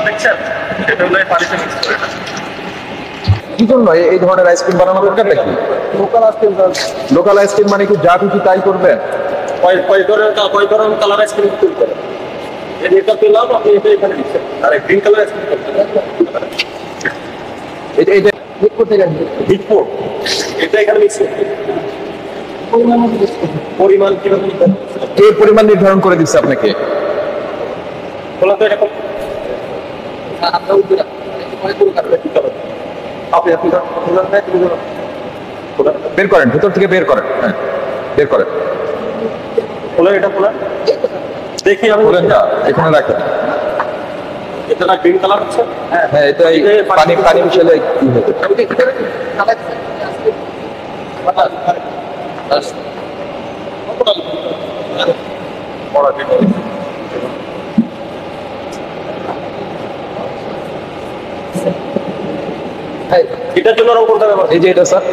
দেখছেন, এটা হলো পানিতে মিক্স করে। কি জন্য এই ধরনের আইসক্রিম বানানো দরকারটা কি? Local ice cream. লোকাল আইসক্রিম মানে কি যা খুশি তাই করবেন? কয় ধরনের কালার আইসক্রিম তৈরি করে? এটা পেলাম, আপনি এটা এখানে দিচ্ছেন। আর গ্রিন কালার আইসক্রিম এটা হিটপোর্ট, এটা এখানে মিক্স করতে পরিমাণ কিভাবে কে পরিমাণ নির্ধারণ করে দিচ্ছে আপনাকে? বলা তো এরকম বের করেন, ভিতর থেকে বের করেন। হ্যাঁ, বের করেন। এটা খোলা দেখি আমি এখানে রাখেন। এটা না গ্রিন কালার হচ্ছে? হ্যাঁ, এটা পানি মিশালে কি হবে? এটার জন্য রং করতে হবে। এই যে এটা স্যার,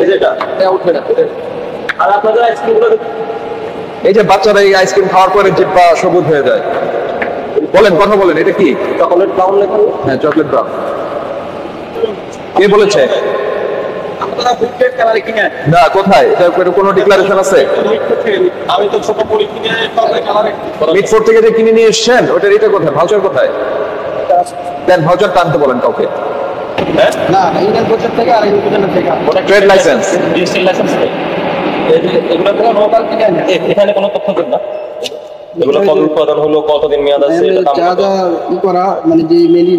এই যে এটা উঠবে না। আর আপনাদের আইসক্রিমগুলো এই যে বাচ্চারা এই আইসক্রিম খাওয়ার পরে জিহ্বা সবুজ হয়ে যায়। বলেন, কথা বলেন, এটা কি? চকলেট ব্রাউন লেখা। হ্যাঁ, চকলেট ব্রাউন। কে বলেছে? আপনারা ফুড গ্রেড কালার কিনে না, কোথায়? এটা কোনো ডিক্লারেশন আছে? আমি তো ছোট পলি কিনে কালারে মিটফোর্ড থেকে যে কিনে নিয়ে এসেছেন, ওটার এটা কোথায়? ভাউচার কোথায়? দেন ভাউচার টানতে বলেন কাউকে। হ্যাঁ না, ইন্ডিয়ান কোচের থেকে আর ইন্ডিয়ান থেকে ওটা ট্রেড লাইসেন্স, ডিজিটাল লাইসেন্স। এগুলো তো লোকাল কিনে আনে, এখানে কোনো তথ্য দেন না। এগুলো কত উৎপাদন হলো, কতদিন মেয়াদ আছে, এটা দাম যা কত? যা ই করা মানে যে মেলি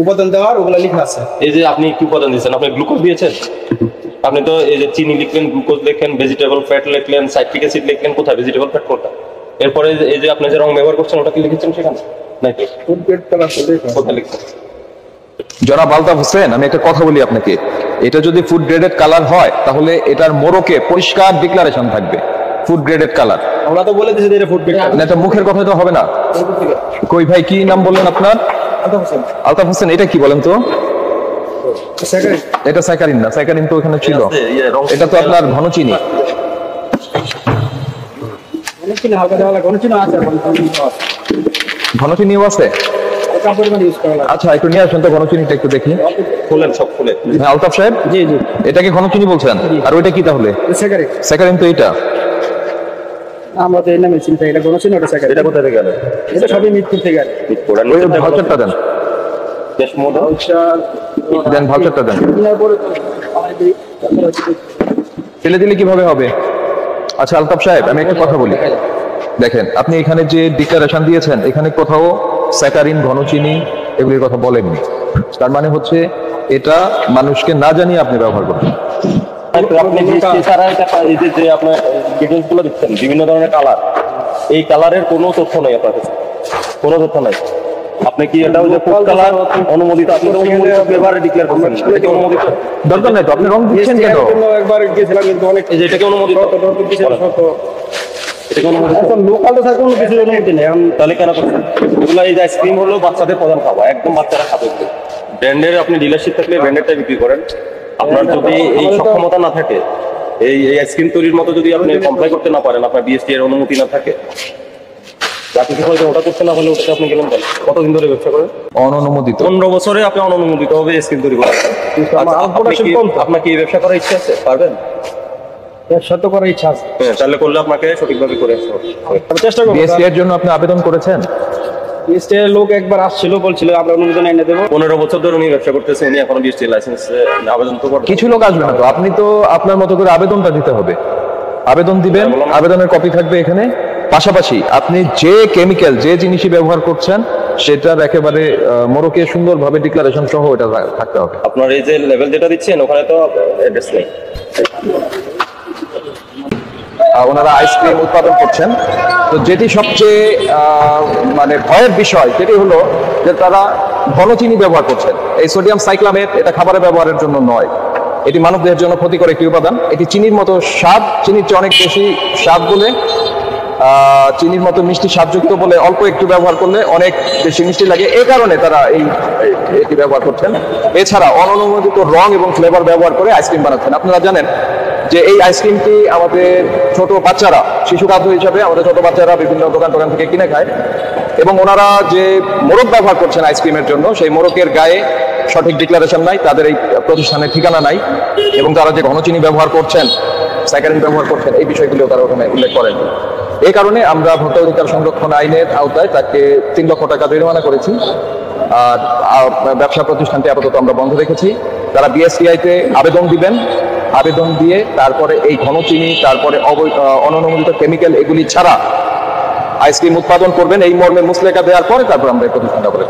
উপাদান দেওয়ার ওগুলো লেখা আছে। এই যে আপনি কি উপাদান দিয়েছেন? আপনি গ্লুকোজ দিয়েছেন? আপনি তো এই যে চিনি লিখলেন, গ্লুকোজ লিখলেন, ভেজিটেবল ফ্যাট লিখলেন, সাইট্রিক অ্যাসিড লিখলেন, কোথায় ভেজিটেবল ফ্যাট কোনটা? এরপরে এই যে আপনি যে রং ব্যবহার করছেন ওটা কি লিখেছেন সেখানে নাকি ফুড গ্রেড কালার কোথায় লিখছেন? জনাব আলতাফ হোসেন, আমি একটা কথা বলি আপনাকে। এটা যদি ফুড গ্রেডেড কালার হয়, তাহলে এটার মোড়কে পরিষ্কার ডিক্লারেশন থাকবে, ফুড গ্রেডেড কালার। আমরা তো বলে দিয়েছি যে এটা ফুড গ্রেড না, এটা মুখের কথা তো হবে না। কই ভাই, কি নাম বললেন আপনার? আলতাফ হোসেন। এটা কি বলেন তো? এটা স্যাকারিন না, স্যাকারিন তো ওখানে ছিল। এটা তো আপনার ঘন চিনি। হালকা দেওয়া লাগে, চিনি আছে, ঘন চিনিও আছে? হালকা পরিমাণ ইউজ করা লাগে। আচ্ছা, একটু নিয়ে আসেন তো ঘন চিনিটা একটু দেখি। খুলেন, সব খুলে। হ্যাঁ, আলতাফ সাহেব, জি জি, এটাকে ঘন চিনি বলছেন? আর ওইটা কি তাহলে? সেকারিক। স্যাকারিন তো এটা। আমরা তো এই নামে চিন্তা, এটা কোনো চিনি, ওটা সেকারিক। এটা কোথায় থেকে গেল? এটা সবই মিটফুড থেকে আর ওই ভাউচারটা দেন, দেন ভাউচারটা দেন। কেনার পরে তো ফেলে দিলে কিভাবে হবে? আচ্ছা আলতাফ সাহেব, আমি একটা কথা বলি। দেখেন, আপনি এখানে যে ডিক্লারেশন দিয়েছেন, এখানে কোথাও স্যাকারিন, ঘন চিনি এগুলির কথা বলেননি। তার মানে হচ্ছে এটা মানুষকে না জানিয়ে আপনি ব্যবহার করছেন। আপনি যে আপনার ডিটেলস গুলো দিচ্ছেন, বিভিন্ন ধরনের কালার, এই কালারের কোনো তথ্য নেই আপনার কাছে, কোনো তথ্য নাই। আপনি কি এটা যে ফুড কালার অনুমোদিত, আপনি তো অনুমোদিত ব্যবহারে ডিক্লেয়ার করছেন, এটা কি অনুমোদিত? দরকার নাই তো, আপনি রং দিচ্ছেন কেন? একবার গিয়েছিলাম, কিন্তু অনেক এই যে এটা কি অনুমোদিত? এটা কি অনুমোদিত? এখন লোকাল তো কোনো কিছু অনুমতি নেই। তাহলে কেন করছেন এগুলো? এই যে আইসক্রিম হলো বাচ্চাদের প্রধান খাবার, একদম বাচ্চারা খাবে। ব্র্যান্ডের আপনি ডিলারশিপ থাকলে ব্র্যান্ডেরটা বিক্রি করেন। আপনার যদি এই সক্ষমতা না থাকে, এই আইসক্রিম তৈরির মতো যদি আপনি কমপ্লাই করতে না পারেন, আপনার বিএসটি এর অনুমতি না থাকে, যা কিছু হয়তো ওটা করতে না হলে ওটাতে আপনি গেলেন কেন? কতদিন ধরে ব্যবসা করেন? অননুমোদিত। 15 বছরে আপনি অননুমোদিত ভাবে আইসক্রিম তৈরি করেন। আপনার কি এই ব্যবসা করার ইচ্ছা আছে? পারবেন? সত্য করার ইচ্ছা আছে, হ্যাঁ, তাহলে করলে আপনাকে সঠিকভাবে করে আসতে হবে। আমি চেষ্টা করবো। বিএসটি এর জন্য আপনি আবেদন করেছেন? বিএসটির লোক একবার আসছিল, বলছিল আমরা অনুমোদন এনে দেবো। 15 বছর ধরে উনি ব্যবসা করতেছেন, উনি এখনো বিএসটি লাইসেন্স আবেদন তো করেন। কিছু লোক আসবে না তো, আপনি তো আপনার মতো করে আবেদনটা দিতে হবে। আবেদন দিবেন, আবেদনের কপি থাকবে এখানে। পাশাপাশি আপনি যে কেমিক্যাল, যে জিনিসই ব্যবহার করছেন, সেটার একেবারে মোড়কে সুন্দরভাবে ডিক্লারেশন সহ এটা থাকতে হবে। আপনার এই যে লেভেল যেটা দিচ্ছেন, ওখানে তো অ্যাড্রেস নেই। ওনারা আইসক্রিম উৎপাদন করছেন, তো যেটি সবচেয়ে মানে ভয়ের বিষয় যেটি হলো যে তারা ঘন চিনি ব্যবহার করছেন। এই সোডিয়াম সাইক্লামেট এটা খাবারে ব্যবহারের জন্য নয়, এটি মানবদেহের জন্য ক্ষতিকর একটি উপাদান। এটি চিনির মতো স্বাদ, চিনির চেয়ে অনেক বেশি স্বাদ বলে, চিনির মতো মিষ্টি স্বাদযুক্ত বলে অল্প একটু ব্যবহার করলে অনেক বেশি মিষ্টি লাগে, এই কারণে তারা এটি ব্যবহার করছেন। এছাড়া অননুমোদিত রং এবং ফ্লেভার ব্যবহার করে আইসক্রিম বানাচ্ছেন। আপনারা জানেন যে এই আইসক্রিমটি আমাদের ছোট বাচ্চারা, শিশু খাদ্য হিসাবে আমাদের ছোট বাচ্চারা বিভিন্ন দোকান থেকে কিনে খায়। এবং ওনারা যে মোড়ক ব্যবহার করছেন আইসক্রিমের জন্য, সেই মোড়কের গায়ে সঠিক ডিক্লারেশন নাই, তাদের এই প্রতিষ্ঠানের ঠিকানা নাই, এবং তারা যে ঘনচিনি ব্যবহার করছেন, স্যাকারিন ব্যবহার করছেন, এই বিষয়গুলো তারা ওখানে উল্লেখ করেন। এই কারণে আমরা ভোক্তা অধিকার সংরক্ষণ আইনের আওতায় তাকে 3 লক্ষ টাকা জরিমানা করেছি। আর ব্যবসা প্রতিষ্ঠানটি আপাতত আমরা বন্ধ রেখেছি। তারা বিএসটিআইতে আবেদন দিবেন, আবেদন দিয়ে তারপরে এই ঘনচিনি, তারপরে অননুমোদিত কেমিক্যাল এগুলি ছাড়া আইসক্রিম উৎপাদন করবেন, এই মর্মে মুসলেখা দেওয়ার পরে তারপর আমরা এই প্রতিষ্ঠানটা করে